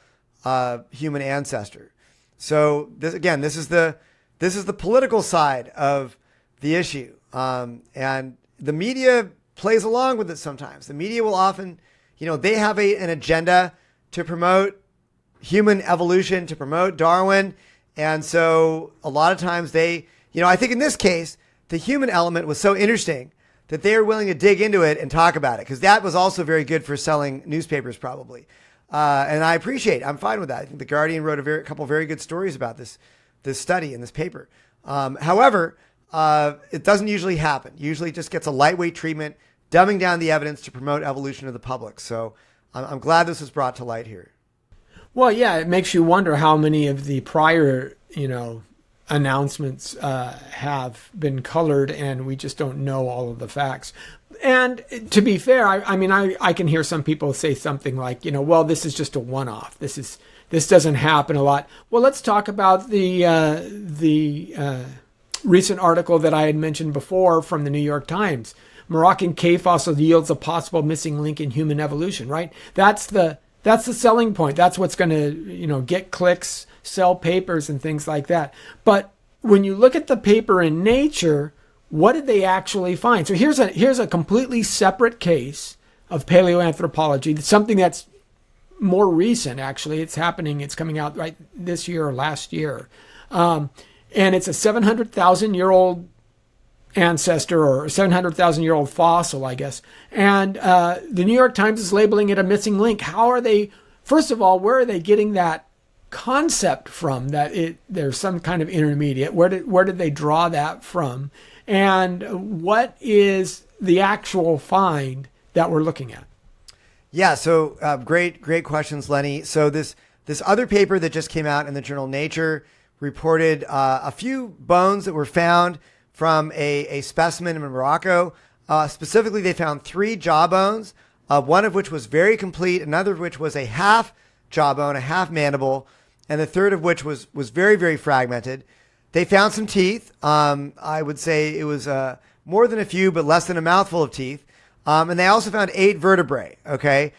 human ancestor. So this is the political side of the issue. And the media plays along with it sometimes. The media will often, they have an agenda to promote human evolution, to promote Darwin. And so a lot of times I think in this case, the human element was so interesting that they were willing to dig into it and talk about it, because that was also very good for selling newspapers probably. And I'm fine with that. I think The Guardian wrote a couple very good stories about this study in this paper. However, it doesn't usually happen. Usually it just gets a lightweight treatment, dumbing down the evidence to promote evolution to the public. So I'm glad this was brought to light here. Well, yeah, it makes you wonder how many of the prior, announcements have been colored, and we just don't know all of the facts. And to be fair, I can hear some people say something like, well, this is just a one-off. This doesn't happen a lot. Well, let's talk about the recent article that I had mentioned before from the New York Times. Moroccan cave fossil yields a possible missing link in human evolution, right? That's the selling point. That's what's going to, get clicks, sell papers and things like that. But when you look at the paper in Nature, what did they actually find? So here's a completely separate case of paleoanthropology, something that's more recent, actually. It's coming out right this year or last year. And it's a 700,000-year-old ancestor, or 700,000-year-old fossil, I guess. And the New York Times is labeling it a missing link. First of all, where are they getting that concept from, that there's some kind of intermediate? Where did they draw that from? And what is the actual find that we're looking at? Yeah, so great questions, Lenny. So this other paper that just came out in the journal Nature reported a few bones that were found from a specimen in Morocco. Specifically, they found 3 jawbones, one of which was very complete, another of which was a half jawbone, a half mandible, and the third of which was very, very fragmented. They found some teeth. I would say it was more than a few, but less than a mouthful of teeth. And they also found 8 vertebrae, okay?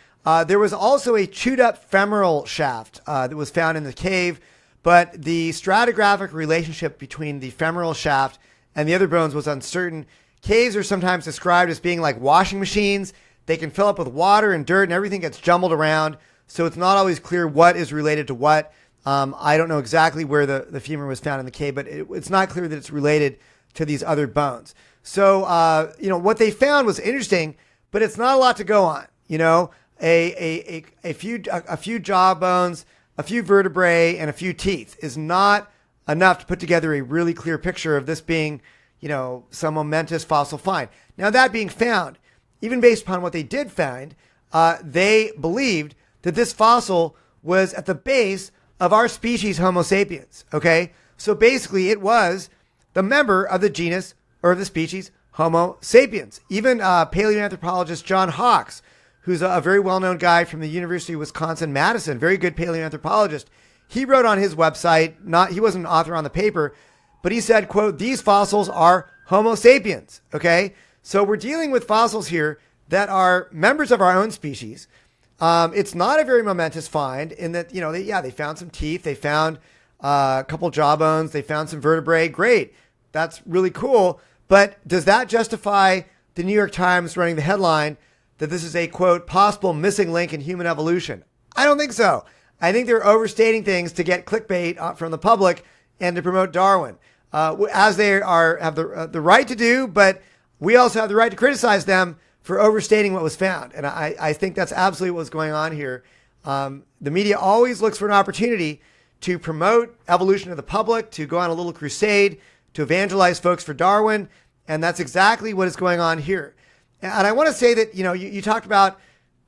There was also a chewed up femoral shaft that was found in the cave, but the stratigraphic relationship between the femoral shaft and the other bones was uncertain. Caves are sometimes described as being like washing machines. They can fill up with water and dirt and everything gets jumbled around. So it's not always clear what is related to what. I don't know exactly where the femur was found in the cave, but it's not clear that it's related to these other bones. So, what they found was interesting, but it's not a lot to go on. A few jaw bones, a few vertebrae, and a few teeth is not enough to put together a really clear picture of this being, some momentous fossil find. Now, that being found, even based upon what they did find, they believed that this fossil was at the base of our species Homo sapiens. Okay, so basically it was the member of the genus or of the species Homo sapiens. Even paleoanthropologist John Hawks, who's a very well-known guy from the University of Wisconsin-Madison, very good paleoanthropologist, he wrote on his website, he wasn't an author on the paper, but he said, quote, "These fossils are Homo sapiens." Okay, so we're dealing with fossils here that are members of our own species. It's not a very momentous find in that, they found some teeth, they found a couple jawbones, they found some vertebrae. Great. That's really cool. But does that justify the New York Times running the headline that this is a, quote, possible missing link in human evolution. I don't think so. I think they're overstating things to get clickbait from the public and to promote Darwin, as they have the right to do, but we also have the right to criticize them for overstating what was found. And I think that's absolutely what's going on here. The media always looks for an opportunity to promote evolution to the public, to go on a little crusade, to evangelize folks for Darwin. And that's exactly what is going on here. And I want to say that, you talked about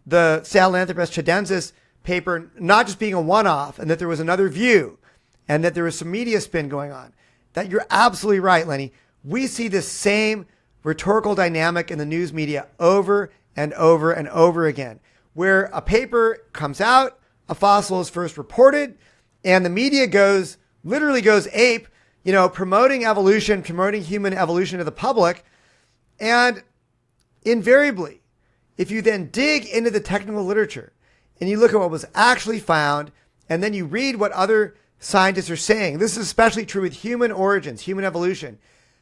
the Sahelanthropus tchadensis paper not just being a one-off, and that there was another view, and that there was some media spin going on. That you're absolutely right, Lenny. We see this same rhetorical dynamic in the news media over and over and over again, where a paper comes out, a fossil is first reported, and the media literally goes ape, promoting evolution, promoting human evolution to the public. And invariably, if you then dig into the technical literature and you look at what was actually found, and then you read what other scientists are saying, this is especially true with human origins, human evolution,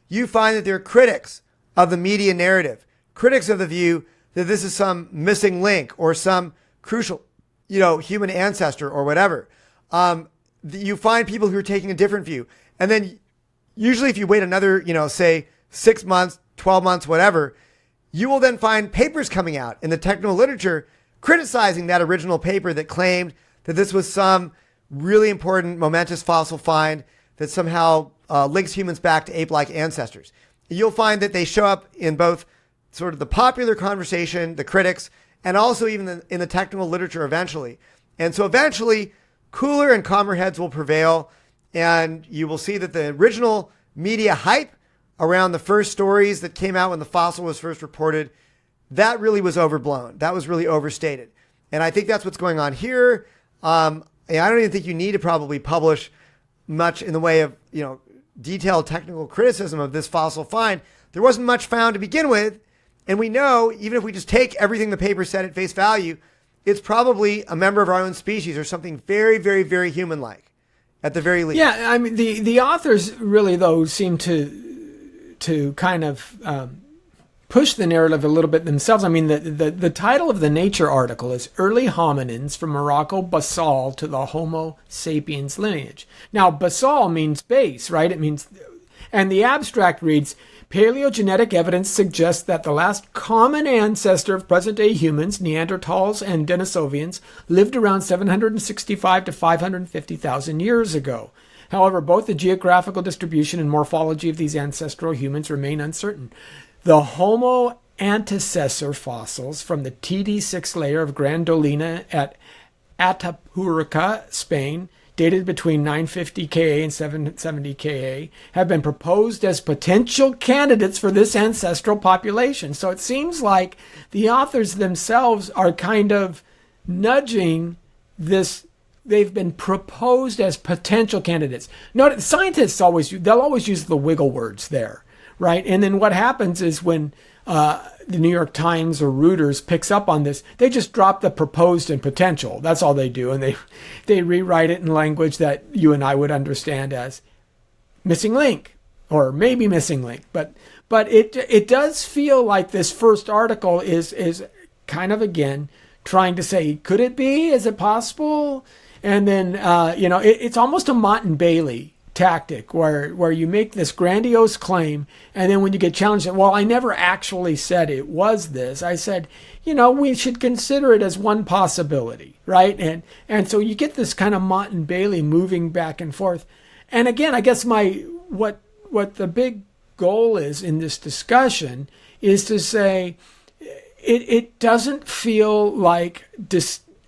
you find that there are critics of the media narrative, critics of the view that this is some missing link or some crucial, human ancestor or whatever. You find people who are taking a different view. And then usually if you wait another, say 6 months, 12 months, whatever, you will then find papers coming out in the technical literature criticizing that original paper that claimed that this was some really important, momentous fossil find that somehow links humans back to ape-like ancestors. You'll find that they show up in both sort of the popular conversation, the critics, and also even in the technical literature eventually. And so eventually, cooler and calmer heads will prevail, and you will see that the original media hype around the first stories that came out when the fossil was first reported, that really was overblown. That was really overstated. And I think that's what's going on here. I don't even think you need to probably publish much in the way of, detailed technical criticism of this fossil find. There wasn't much found to begin with. And we know, even if we just take everything the paper said at face value, it's probably a member of our own species or something very, very, very human-like, at the very least. Yeah, I mean, the authors really, though, seem to kind of push the narrative a little bit themselves. I mean, the title of the Nature article is Early Hominins from Morocco Basal to the Homo sapiens lineage. Now, basal means base, right? It means, and the abstract reads, paleogenetic evidence suggests that the last common ancestor of present-day humans, Neanderthals and Denisovians, lived around 765 to 550,000 years ago. However, both the geographical distribution and morphology of these ancestral humans remain uncertain. The Homo antecessor fossils from the TD6 layer of Grandolina at Atapuerca, Spain, dated between 950 Ka and 770 Ka, have been proposed as potential candidates for this ancestral population. So it seems like the authors themselves are kind of nudging this. They've been proposed as potential candidates. Note, scientists they'll always use the wiggle words there, right? And then what happens is when the New York Times or Reuters picks up on this, they just drop the proposed and potential. That's all they do. And they rewrite it in language that you and I would understand as missing link or maybe missing link. But it does feel like this first article is kind of, again, trying to say, could it be? Is it possible? And then, it's almost a Mott and Bailey tactic where you make this grandiose claim, and then when you get challenged, well, I never actually said it was this. I said, we should consider it as one possibility, right? And so you get this kind of Mott and Bailey moving back and forth. And again, I guess what the big goal is in this discussion is to say it doesn't feel like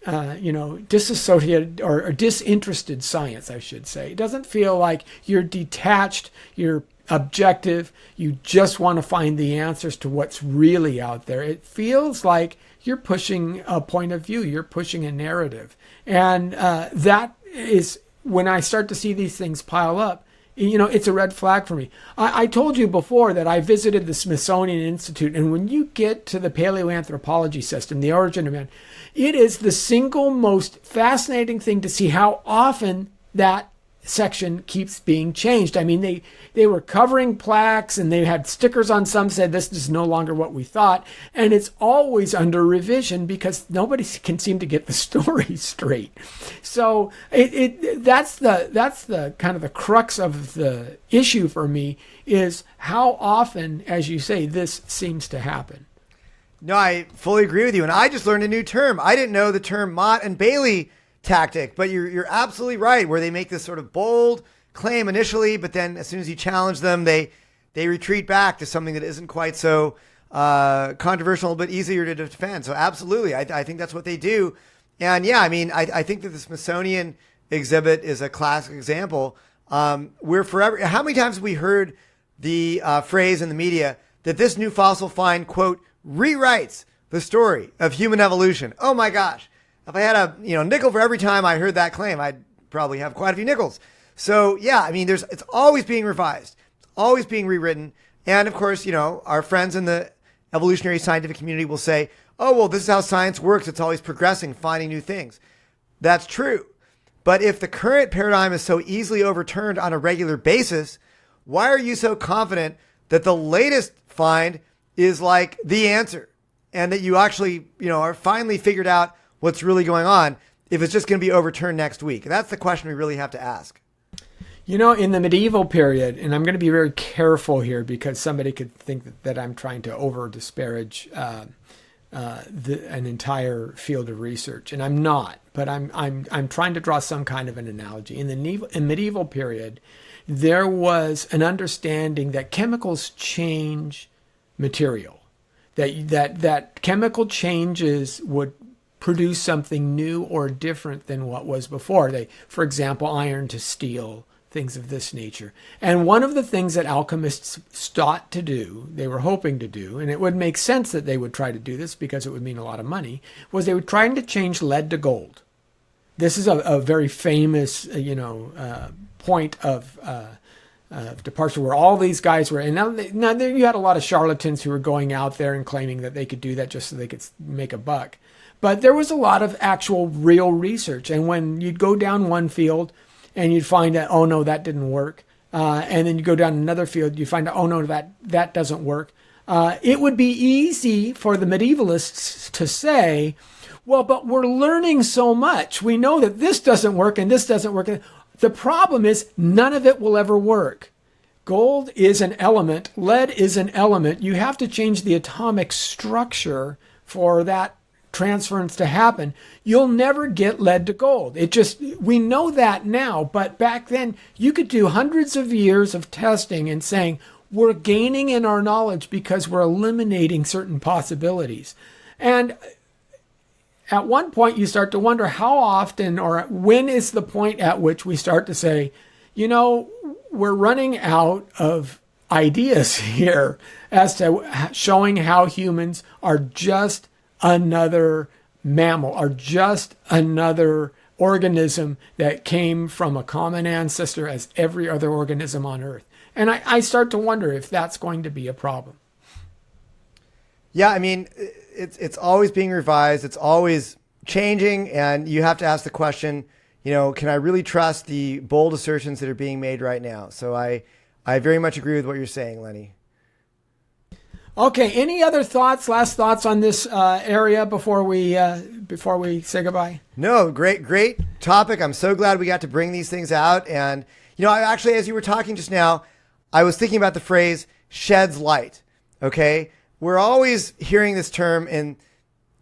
disassociated or disinterested science, I should say. It doesn't feel like you're detached, you're objective, you just want to find the answers to what's really out there. It feels like you're pushing a point of view, you're pushing a narrative. And that is, when I start to see these things pile up, it's a red flag for me. I told you before that I visited the Smithsonian Institute, and when you get to the Paleoanthropology system, the origin of man, it is the single most fascinating thing to see how often that section keeps being changed. I mean, they were covering plaques and they had stickers on some said this is no longer what we thought. And it's always under revision because nobody can seem to get the story straight. So that's the kind of the crux of the issue for me is how often, as you say, this seems to happen. No, I fully agree with you. And I just learned a new term. I didn't know the term Mott and Bailey tactic, but you're absolutely right, where they make this sort of bold claim initially, but then as soon as you challenge them, they retreat back to something that isn't quite so controversial, but easier to defend. So absolutely, I think that's what they do. And yeah, I mean, I think that the Smithsonian exhibit is a classic example. We're forever. How many times have we heard the phrase in the media that this new fossil find, quote, rewrites the story of human evolution? Oh my gosh. If I had a nickel for every time I heard that claim, I'd probably have quite a few nickels. So yeah, I mean, it's always being revised, it's always being rewritten. And of course, our friends in the evolutionary scientific community will say, oh, well, this is how science works. It's always progressing, finding new things. That's true. But if the current paradigm is so easily overturned on a regular basis, why are you so confident that the latest find is like the answer and that you actually, are finally figured out what's really going on if it's just going to be overturned next week? That's the question we really have to ask. In the medieval period, and I'm going to be very careful here because somebody could think that I'm trying to over disparage an entire field of research, and I'm not. But I'm trying to draw some kind of an analogy. In the medieval period, there was an understanding that chemicals change material, that chemical changes would produce something new or different than what was before. For example, iron to steel, things of this nature. And one of the things that alchemists sought to do, they were hoping to do, and it would make sense that they would try to do this because it would mean a lot of money, was they were trying to change lead to gold. This is a very famous, point of departure where all these guys were, and now you had a lot of charlatans who were going out there and claiming that they could do that just so they could make a buck. But there was a lot of actual real research. And when you'd go down one field and you'd find that, oh no, that didn't work. And then you go down another field, you find out, oh no, that doesn't work. It would be easy for the medievalists to say, well, but we're learning so much. We know that this doesn't work and this doesn't work. The problem is none of it will ever work. Gold is an element. Lead is an element. You have to change the atomic structure for that transference to happen. You'll never get lead to gold. We know that now, but back then you could do hundreds of years of testing and saying, we're gaining in our knowledge because we're eliminating certain possibilities. And at one point you start to wonder how often or when is the point at which we start to say, we're running out of ideas here as to showing how humans are just another mammal, or just another organism that came from a common ancestor as every other organism on Earth. And I start to wonder if that's going to be a problem. Yeah, I mean, it's always being revised. It's always changing. And you have to ask the question, can I really trust the bold assertions that are being made right now? So I very much agree with what you're saying, Lenny. Okay. Any other thoughts? Last thoughts on this area before we say goodbye? No, great topic. I'm so glad we got to bring these things out. And I actually, as you were talking just now, I was thinking about the phrase "sheds light." Okay, we're always hearing this term in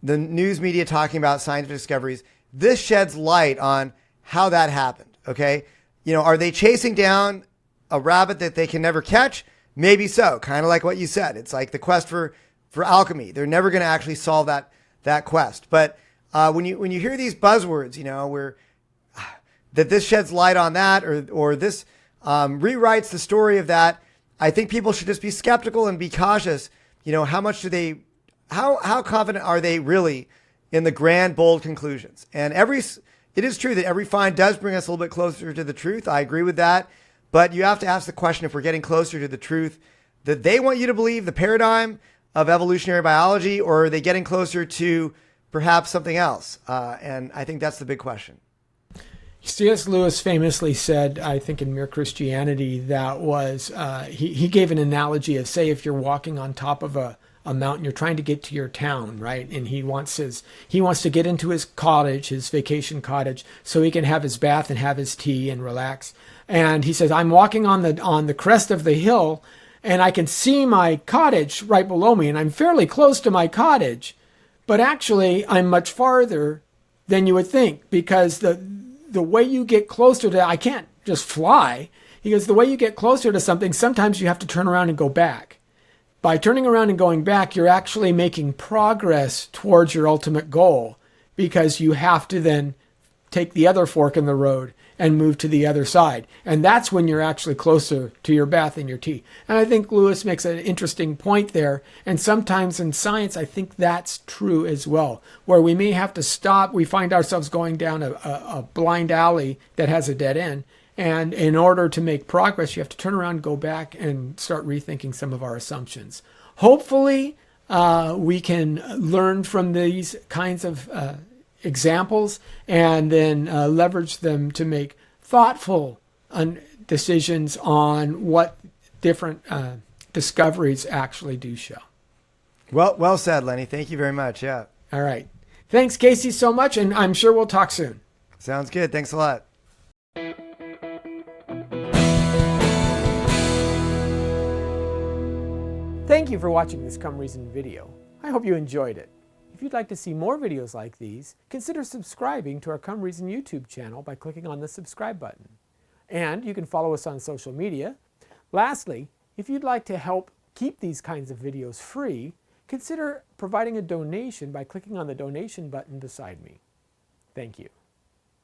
the news media talking about scientific discoveries. This sheds light on how that happened. Okay, are they chasing down a rabbit that they can never catch? Maybe so. Kind of like what you said. It's like the quest for alchemy. They're never going to actually solve that quest. But when you hear these buzzwords, where that this sheds light on that, or this rewrites the story of that, I think people should just be skeptical and be cautious. How much how confident are they really in the grand, bold conclusions? And it is true that every find does bring us a little bit closer to the truth. I agree with that. But you have to ask the question if we're getting closer to the truth that they want you to believe, the paradigm of evolutionary biology, or are they getting closer to perhaps something else? And I think that's the big question. C.S. Lewis famously said, I think in Mere Christianity, that was, he gave an analogy of, say, if you're walking on top of a mountain, you're trying to get to your town, right? And he wants to get into his cottage, his vacation cottage, so he can have his bath and have his tea and relax. And he says, I'm walking on the crest of the hill, and I can see my cottage right below me, and I'm fairly close to my cottage, but actually I'm much farther than you would think, because the way you get closer to, I can't just fly. He goes, the way you get closer to something, sometimes you have to turn around and go back. By turning around and going back, you're actually making progress towards your ultimate goal, because you have to then take the other fork in the road and move to the other side. And that's when you're actually closer to your bath and your tea. And I think Lewis makes an interesting point there. And sometimes in science, I think that's true as well, where we may have to stop. We find ourselves going down a blind alley that has a dead end. And in order to make progress, you have to turn around, go back, and start rethinking some of our assumptions. Hopefully, we can learn from these kinds of examples and then leverage them to make thoughtful decisions on what different discoveries actually do show. Well said, Lenny. Thank you very much. Yeah. All right. Thanks, Casey, so much, and I'm sure we'll talk soon. Sounds good. Thanks a lot. Thank you for watching this Come Reason video. I hope you enjoyed it. If you'd like to see more videos like these, consider subscribing to our Come Reason YouTube channel by clicking on the subscribe button. And you can follow us on social media. Lastly, if you'd like to help keep these kinds of videos free, consider providing a donation by clicking on the donation button beside me. Thank you.